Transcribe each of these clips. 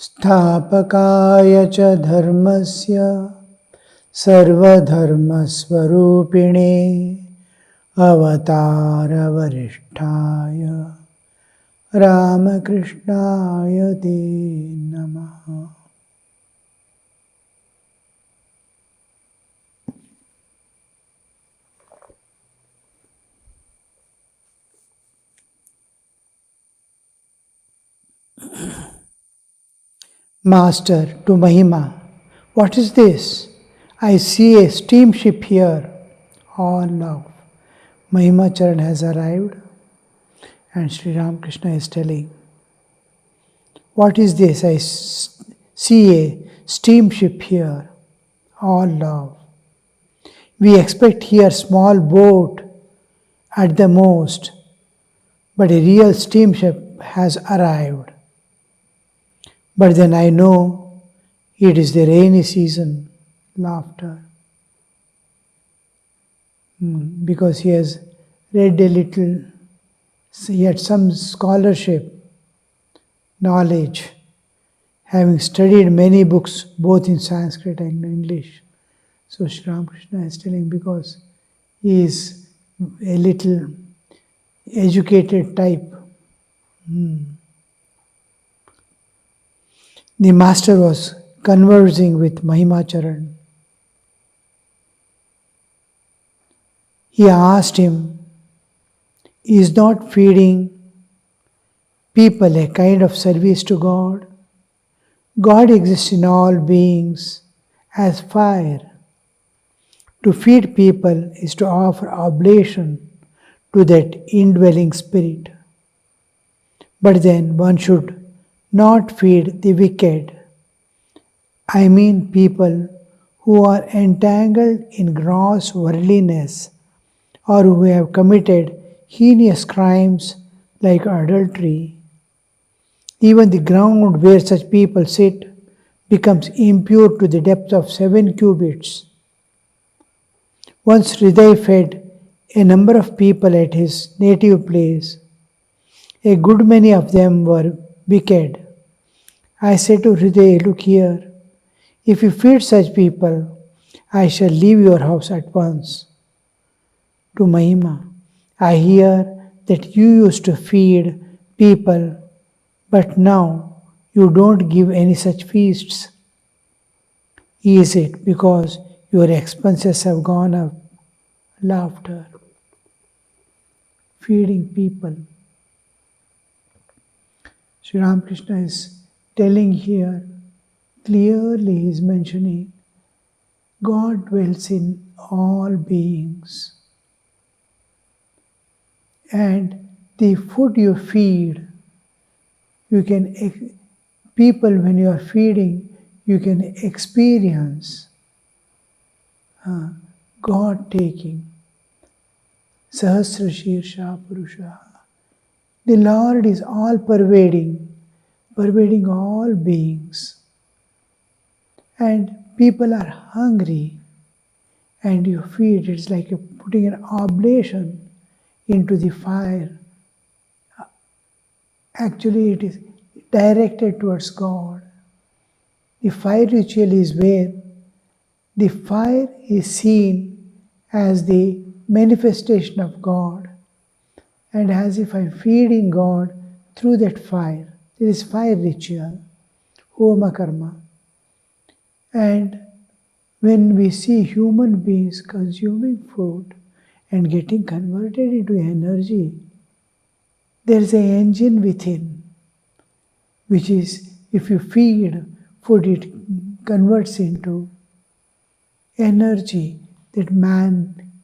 स्थापकाय च धर्मस्य सर्वधर्मस्वरूपिणे अवतारवरिष्ठाय रामकृष्णाय ते नमः. Master to Mahima, what is this? I see a steamship here. All love. Mahima Charan has arrived and Sri Ramakrishna is telling, what is this? I see a steamship here. All love. We expect here small boat at the most, but a real steamship has arrived. But then I know it is the rainy season. Laughter. Because he has read a little, he had some scholarship, knowledge, having studied many books both in Sanskrit and English. So Sri Ramakrishna is telling, because he is a little educated type. The master was conversing with Mahima Charan. He asked him, is not feeding people a kind of service to God? God exists in all beings as fire. To feed people is to offer oblation to that indwelling spirit. But then one should not feed the wicked. I mean people who are entangled in gross worldliness or who have committed heinous crimes like adultery. Even the ground where such people sit becomes impure to the depth of 7 cubits. Once Hriday fed a number of people at his native place. A good many of them were wicked. I said to Hriday, look here, if you feed such people, I shall leave your house at once. To Mahima, I hear that you used to feed people, but now you don't give any such feasts. Is it because your expenses have gone up? Laughter. Feeding people. Sri Ramakrishna is telling here, clearly he is mentioning, God dwells in all beings. And the food you feed, people when you are feeding, you can experience God taking. Sahasra Shirsha Purusha. The Lord is all pervading all beings. And people are hungry and you feed, it's like putting an oblation into the fire. Actually, it is directed towards God. The fire ritual is where the fire is seen as the manifestation of God, and as if I'm feeding God through that fire. There is fire ritual, Homa Karma. And when we see human beings consuming food and getting converted into energy, there is an engine within, which is, if you feed food, it converts into energy that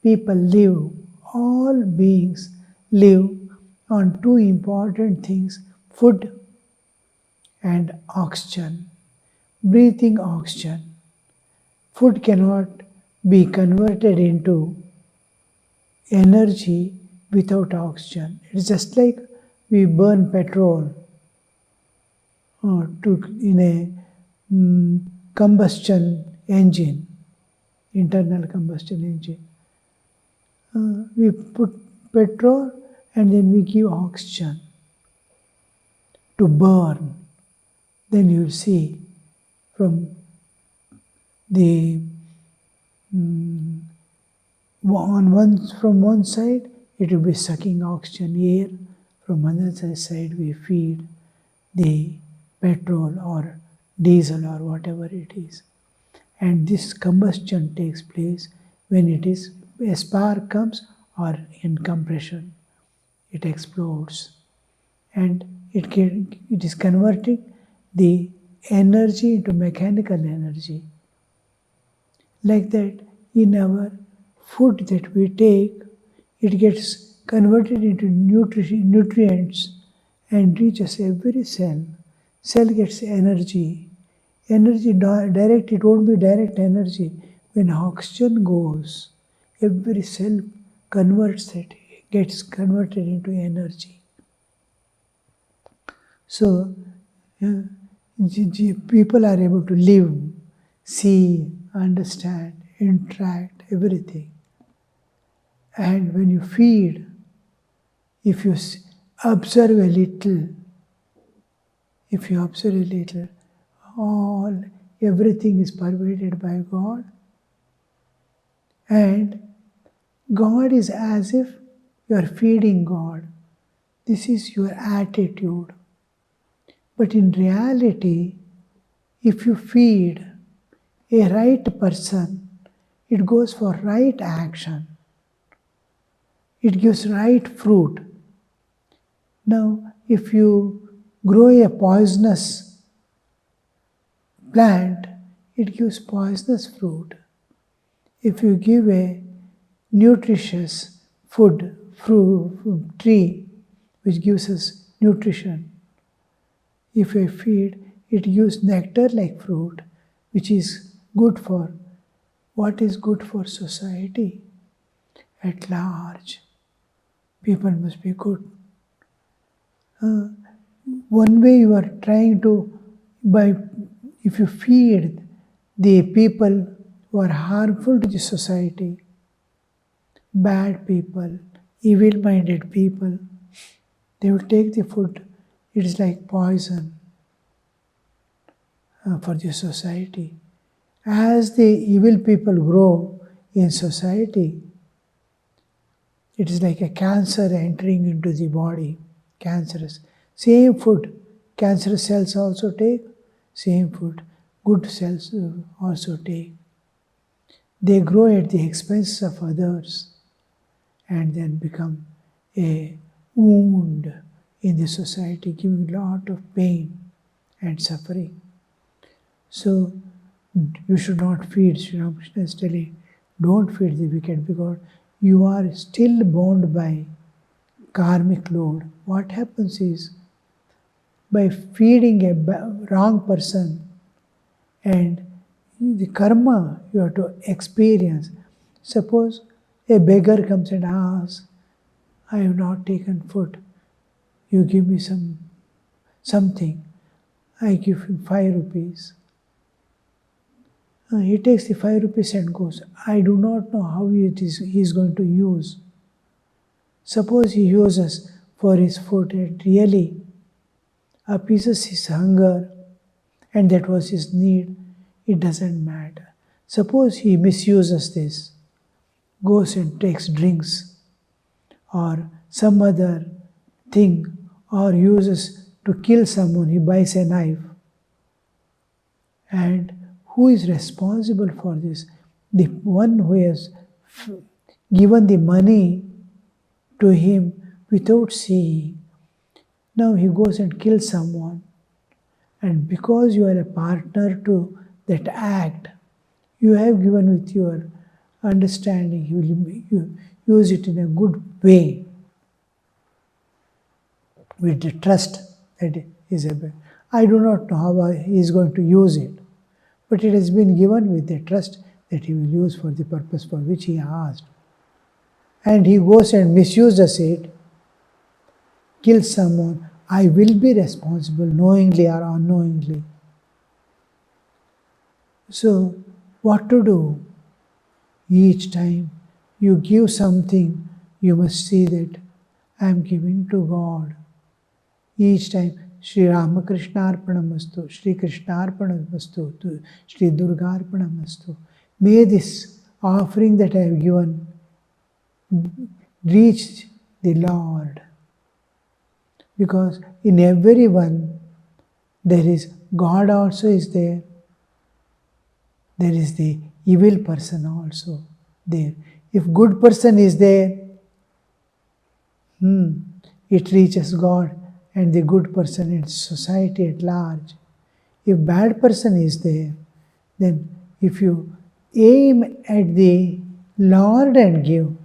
people live, all beings live on 2 important things, food and oxygen, breathing oxygen. Food cannot be converted into energy without oxygen. It's just like we burn petrol in a combustion engine, internal combustion engine. We put petrol and then we give oxygen to burn. Then you'll see from the from one side it will be sucking oxygen air, from another side we feed the petrol or diesel or whatever it is. And this combustion takes place when it is a spark comes or in compression, it explodes, and it is converting the energy into mechanical energy. Like that, in our food that we take, it gets converted into nutrients and reaches every cell. Cell gets energy. Energy direct, it won't be direct energy. When oxygen goes, every cell converts it, gets converted into energy. So, people are able to live, see, understand, interact, everything. And when you feed, if you observe a little, everything is pervaded by God. And God is as if you are feeding God. This is your attitude. But in reality, if you feed a right person, it goes for right action. It gives right fruit. Now, if you grow a poisonous plant, it gives poisonous fruit. If you give a nutritious tree, which gives us nutrition, if you feed, it gives nectar-like fruit, which is good for what is good for society at large. People must be good. One way you are trying to, if you feed the people who are harmful to the society, bad people, evil-minded people, they will take the food. It is like poison for the society. As the evil people grow in society, it is like a cancer entering into the body, cancerous. Same food, cancerous cells also take, same food, good cells also take. They grow at the expense of others and then become a wound in the society, giving a lot of pain and suffering. So you should not feed. Sri Ramakrishna is telling, don't feed the wicked because you are still bound by karmic load. What happens is, by feeding a wrong person and the karma you have to experience. Suppose a beggar comes and asks, I have not taken food, you give me something, I give him 5 rupees. He takes the 5 rupees and goes. I do not know how he is going to use. Suppose he uses for his food and really appeases his hunger and that was his need, it doesn't matter. Suppose he misuses this, goes and takes drinks or some other thing, or uses to kill someone, he buys a knife. And who is responsible for this? The one who has given the money to him without seeing. Now he goes and kills someone. And because you are a partner to that act, you have given with your understanding, you use it in a good way, with the trust that is able. I do not know how he is going to use it, but it has been given with the trust that he will use for the purpose for which he asked. And he goes and misuses it, kills someone, I will be responsible knowingly or unknowingly. So, what to do? Each time you give something You must see that I am giving to God. Each time, Sri Ramakrishna Arpanamastu, Sri Krishna Arpanamastu, Sri Durga Arpanamastu. May this offering that I have given reach the Lord. Because in everyone there is God also is there. There is the evil person also there. If good person is there, it reaches God and the good person in society at large. If bad person is there, then if you aim at the Lord and give,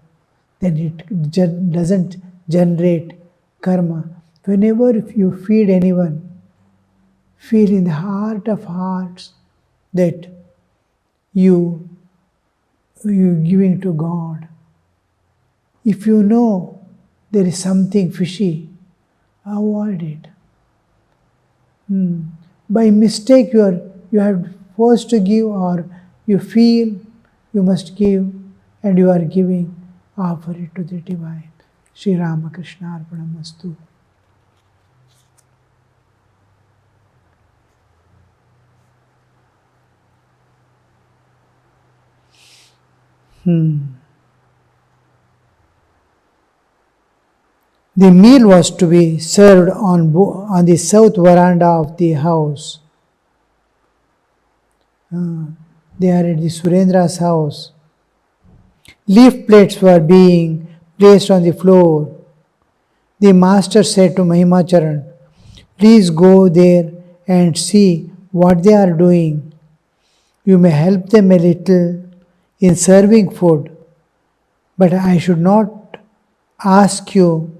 then it doesn't generate karma. Whenever you feed anyone, feel in the heart of hearts that you giving to God. If you know there is something fishy, avoid it. By mistake you have forced to give, or you feel you must give and you are giving, offer it to the divine. Sri Ramakrishna Arpanamastu. The meal was to be served on the south veranda of the house. They are at the Surendra's house. Leaf plates were being placed on the floor. The master said to Mahimacharan, "Please go there and see what they are doing. You may help them a little in serving food, but I should not ask you."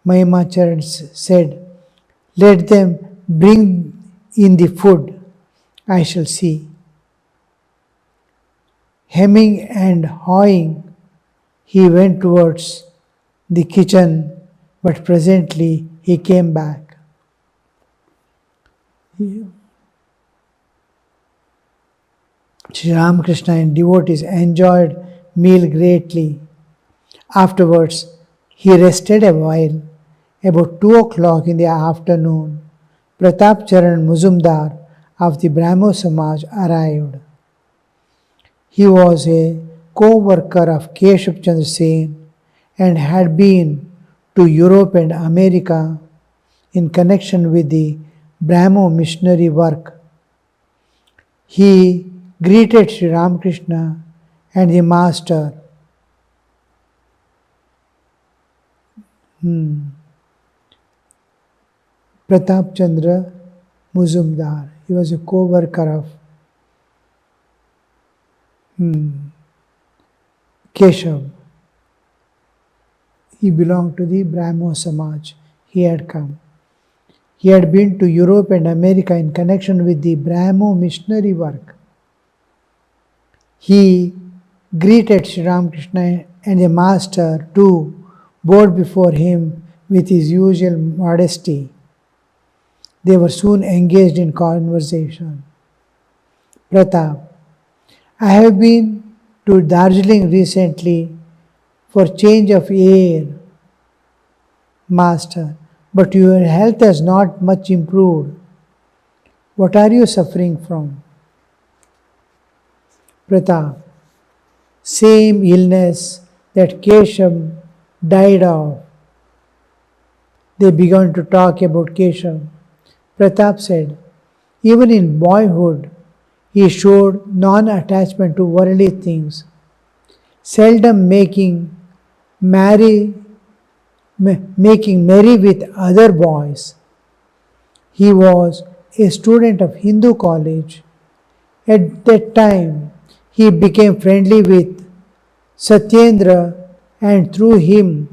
Mahimacharan said, "Let them bring in the food, I shall see." Hemming and hawing, he went towards the kitchen, but presently he came back. Sri Ramakrishna and devotees enjoyed meal greatly. Afterwards, he rested a while. About 2 o'clock in the afternoon, Pratap Charan Muzumdar of the Brahmo Samaj arrived. He was a co-worker of Keshav Chandra Sen and had been to Europe and America in connection with the Brahmo missionary work. He greeted Sri Ramakrishna and the Master. Pratap Chandra Muzumdar. He was a co-worker of Keshav. He belonged to the Brahmo Samaj. He had come. He had been to Europe and America in connection with the Brahmo missionary work. He greeted Sri Ramakrishna and the Master too, bowed before him with his usual modesty. They were soon engaged in conversation. Pratap, I have been to Darjeeling recently for change of air, Master, but your health has not much improved. What are you suffering from? Pratap, same illness that Keshav died of. They began to talk about Keshav. Pratap said, even in boyhood, he showed non-attachment to worldly things, seldom making merry with other boys. He was a student of Hindu college. At that time, he became friendly with Satyendra and through him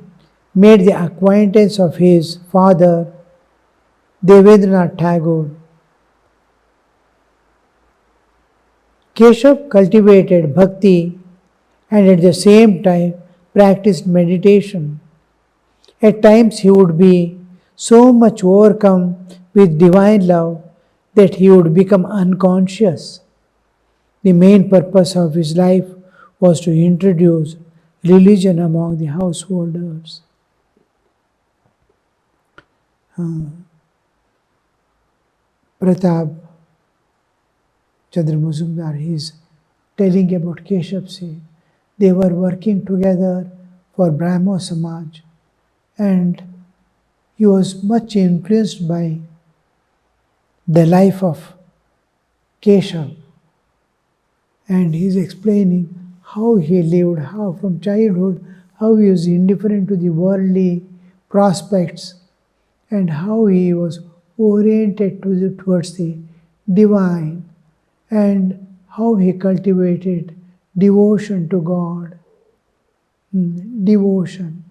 made the acquaintance of his father, Devendranath Tagore. Keshav cultivated bhakti and at the same time practiced meditation. At times he would be so much overcome with divine love that he would become unconscious. The main purpose of his life was to introduce religion among the householders. Pratap Chandra Mazumdar, he is telling about Keshav Singh. They were working together for Brahmo Samaj, and he was much influenced by the life of Keshav, and he is explaining how he lived, how from childhood, how he was indifferent to the worldly prospects, and how he was oriented towards the divine, and how he cultivated devotion to God, devotion,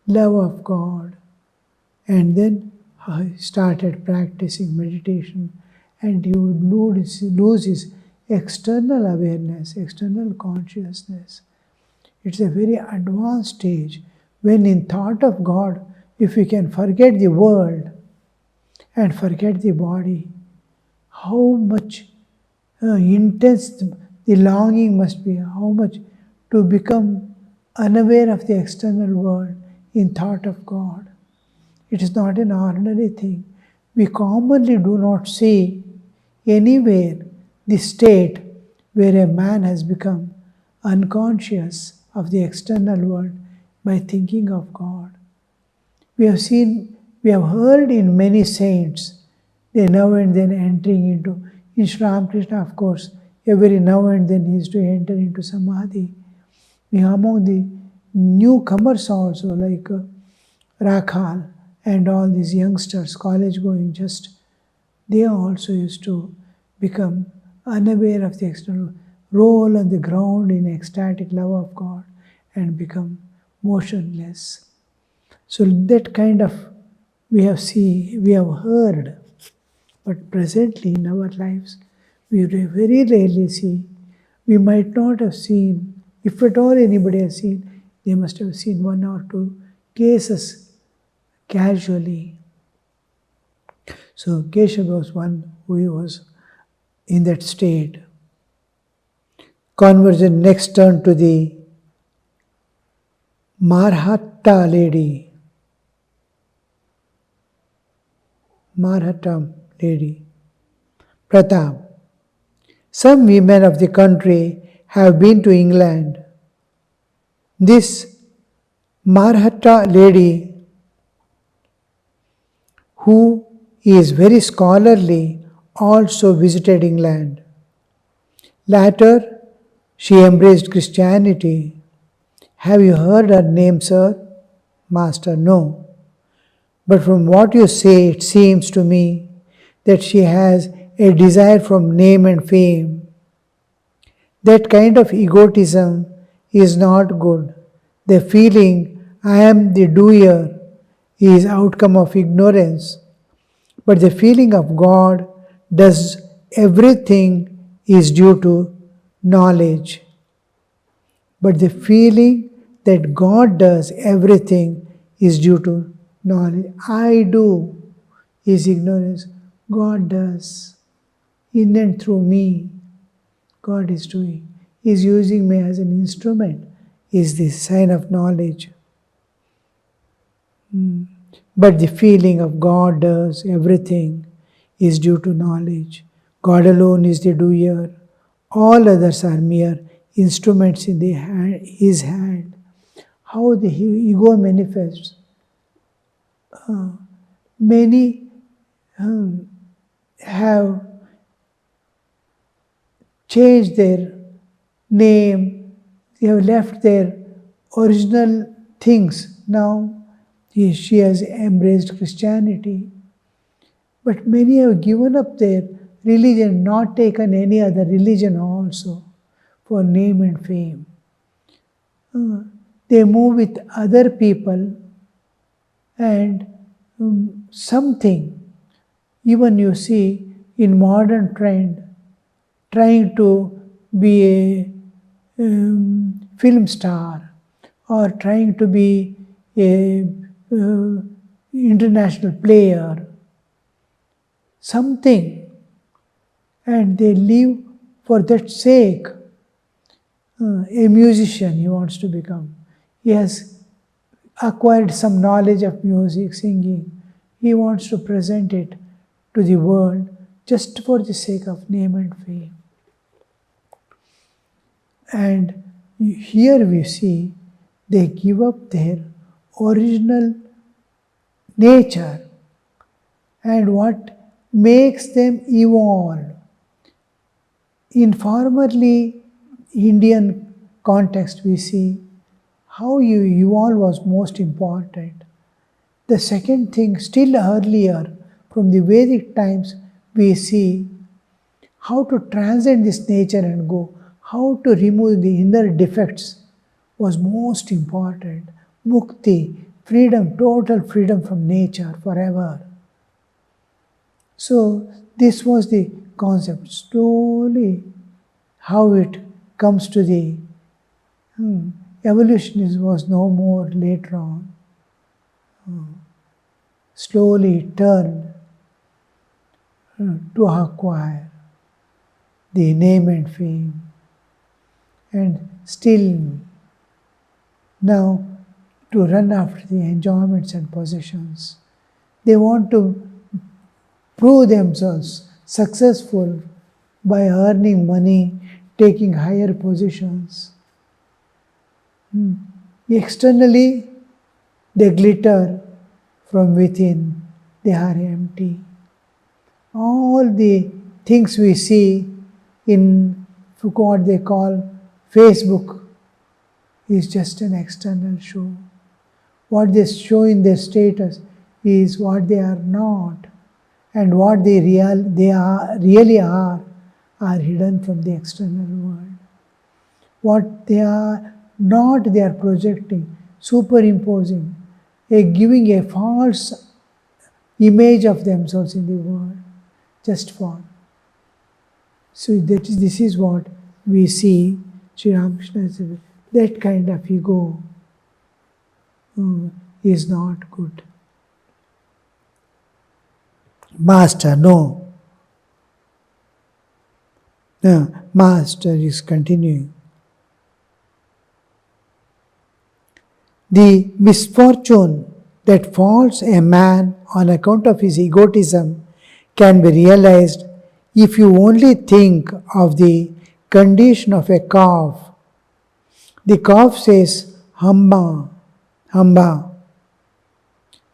love of God, and then he started practicing meditation, and he would lose his external awareness, external consciousness. It's a very advanced stage when in thought of God, if we can forget the world and forget the body, how much intense the longing must be, how much to become unaware of the external world in thought of God. It is not an ordinary thing. We commonly do not see anywhere the state where a man has become unconscious of the external world by thinking of God. We have heard in many saints, they now and then entering into, in Sri Ramakrishna, of course, every now and then he is to enter into Samadhi. We are among the newcomers also, like Rakhal and all these youngsters, college going, just they also used to become unaware of the external, roll on the ground in ecstatic love of God and become motionless. So that kind of we have heard, but presently in our lives we very rarely see. We might not have seen, if at all anybody has seen, they must have seen one or two cases casually. So Keshav was one who was in that state. Conversion next turned to the Marhatta lady. Marhatta lady. Pratap. Some women of the country have been to England. This Marhatta lady, who is very scholarly, also visited England. Later, she embraced Christianity. Have you heard her name, sir? Master, no. But from what you say, it seems to me that she has a desire from name and fame. That kind of egotism is not good. The feeling, I am the doer, is outcome of ignorance. But the feeling of God does everything is due to knowledge. But the feeling that God does everything is due to knowledge. I do is ignorance. God does. In and through me, God is doing. He is using me as an instrument, is the sign of knowledge. But the feeling of God does everything is due to knowledge. God alone is the doer. All others are mere instruments in His hand. How the ego manifests. Many have changed their name, they have left their original things. Now she has embraced Christianity. But many have given up their religion, not taken any other religion also for name and fame. They move with other people and something, even you see in modern trend, trying to be a film star or trying to be a international player, something, and they live for that sake. A musician he wants to become, He has acquired some knowledge of music, singing. He wants to present it to the world just for the sake of name and fame. And here we see they give up their original nature and what makes them evolve. In formerly Indian context, we see how you evolve was most important. The second thing, still earlier, from the Vedic times, we see how to transcend this nature and go, how to remove the inner defects was most important. Mukti, freedom, total freedom from nature forever. So this was the concept. Slowly, how it comes to the evolution was no more later on. Slowly turned to acquire the name and fame. And still now to run after the enjoyments and possessions. They want to prove themselves successful by earning money, taking higher positions. Externally, they glitter, from within, they are empty. All the things we see in what they call Facebook is just an external show. What they show in their status is what they are not, and what they really are hidden from the external world. What they are not, they are projecting, superimposing, giving a false image of themselves in the world, just for. So this is what we see Sri Ramakrishna said, that kind of ego is not good. Master, no. No, Master is continuing. The misfortune that falls a man on account of his egotism can be realized if you only think of the condition of a calf. The calf says, Hamba, Hamba.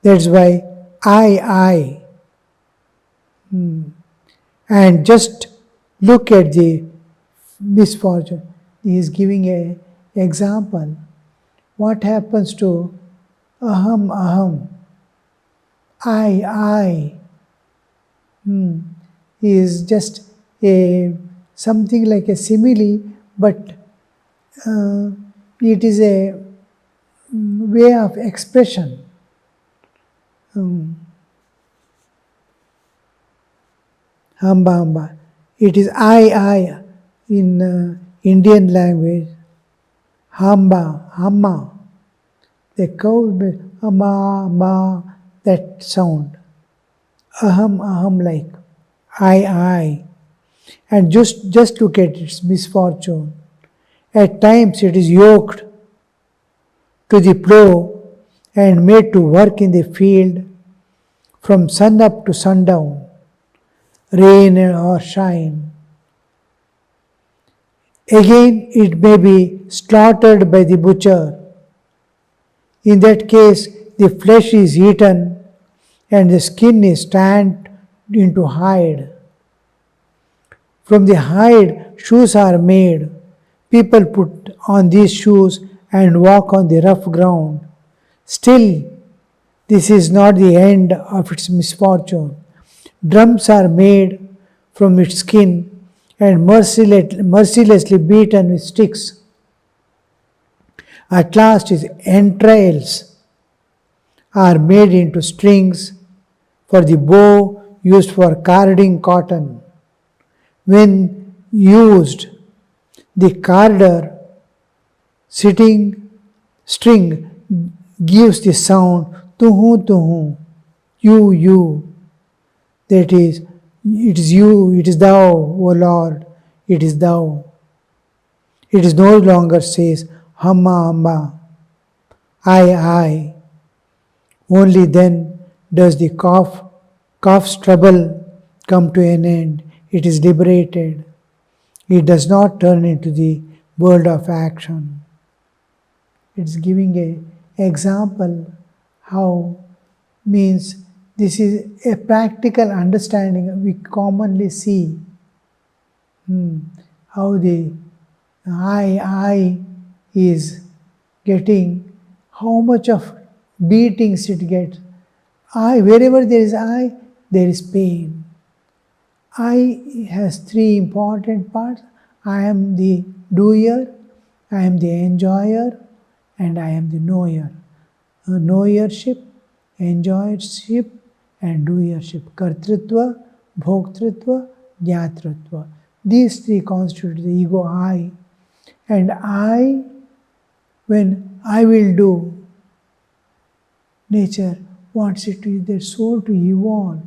That's why I. And just look at the misfortune. He is giving an example. What happens to aham, I. Is just something like a simile, but it is a way of expression. Hamba. It is I in Indian language. Hamma. The cow, ma, that sound. Aham like I. And just look at its misfortune. At times it is yoked to the plow and made to work in the field from sun up to sundown, rain or shine. Again, it may be slaughtered by the butcher. In that case, the flesh is eaten and the skin is tanned into hide. From the hide, shoes are made. People put on these shoes and walk on the rough ground. Still, this is not the end of its misfortune. Drums are made from its skin and mercilessly beaten with sticks. At last, its entrails are made into strings for the bow used for carding cotton. When used, the carder string gives the sound tuhu, you. That is, it is you, it is thou, O Lord, it is thou. It is no longer says Hamma. I. Only then does the cough's trouble come to an end. It is liberated. It does not turn into the world of action. It's giving a example how means this is a practical understanding we commonly see. How the I is getting, how much of beatings it gets. Wherever there is I, there is pain. I has three important parts. I am the doer, I am the enjoyer, and I am the knower. Knowership, enjoyership, and doership. Kartritva, bhoktritva, jnatritva. These three constitute the ego I. And I, when I will do, nature wants it to their soul to evolve.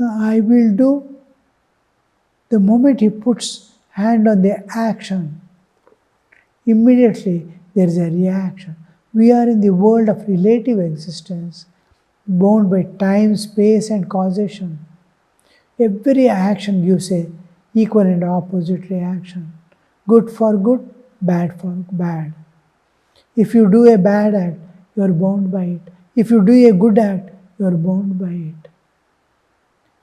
I will do, the moment he puts hand on the action, immediately there is a reaction. We are in the world of relative existence, bound by time, space, and causation. Every action gives a equal and opposite reaction. Good for good, bad for bad. If you do a bad act, you are bound by it. If you do a good act, you are bound by it.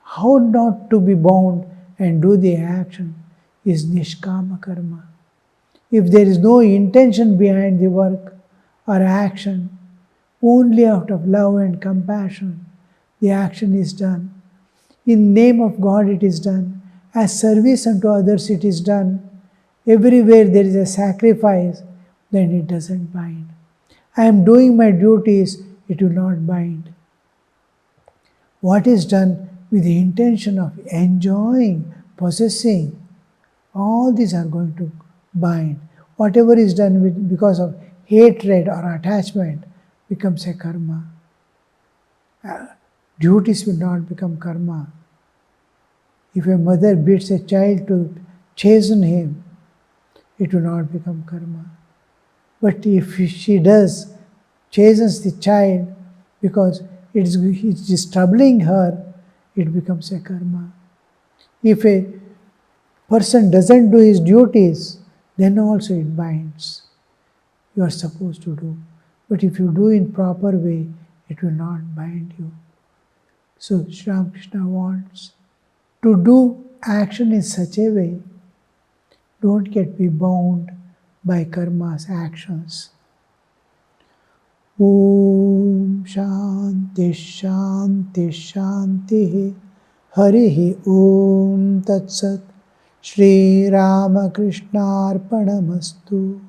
How not to be bound and do the action is nishkama karma. If there is no intention behind the work or action, only out of love and compassion, the action is done. In name of God it is done. As service unto others it is done. Everywhere there is a sacrifice, then it doesn't bind. I am doing my duties, it will not bind. What is done with the intention of enjoying, possessing, all these are going to bind. Whatever is done because of hatred or attachment becomes a karma. Duties will not become karma. If a mother beats a child to chasten him, it will not become karma. But if she does, chastens the child because it is troubling her, it becomes a karma. If a person doesn't do his duties, then also it binds. You are supposed to do. But if you do in proper way, it will not bind you. So Sri Ramakrishna wants to do action in such a way, don't get be bound by karma's actions. Om Shanti Shanti Shanti Harihi Om Tat Sat Shri Ramakrishna Arpanamastu.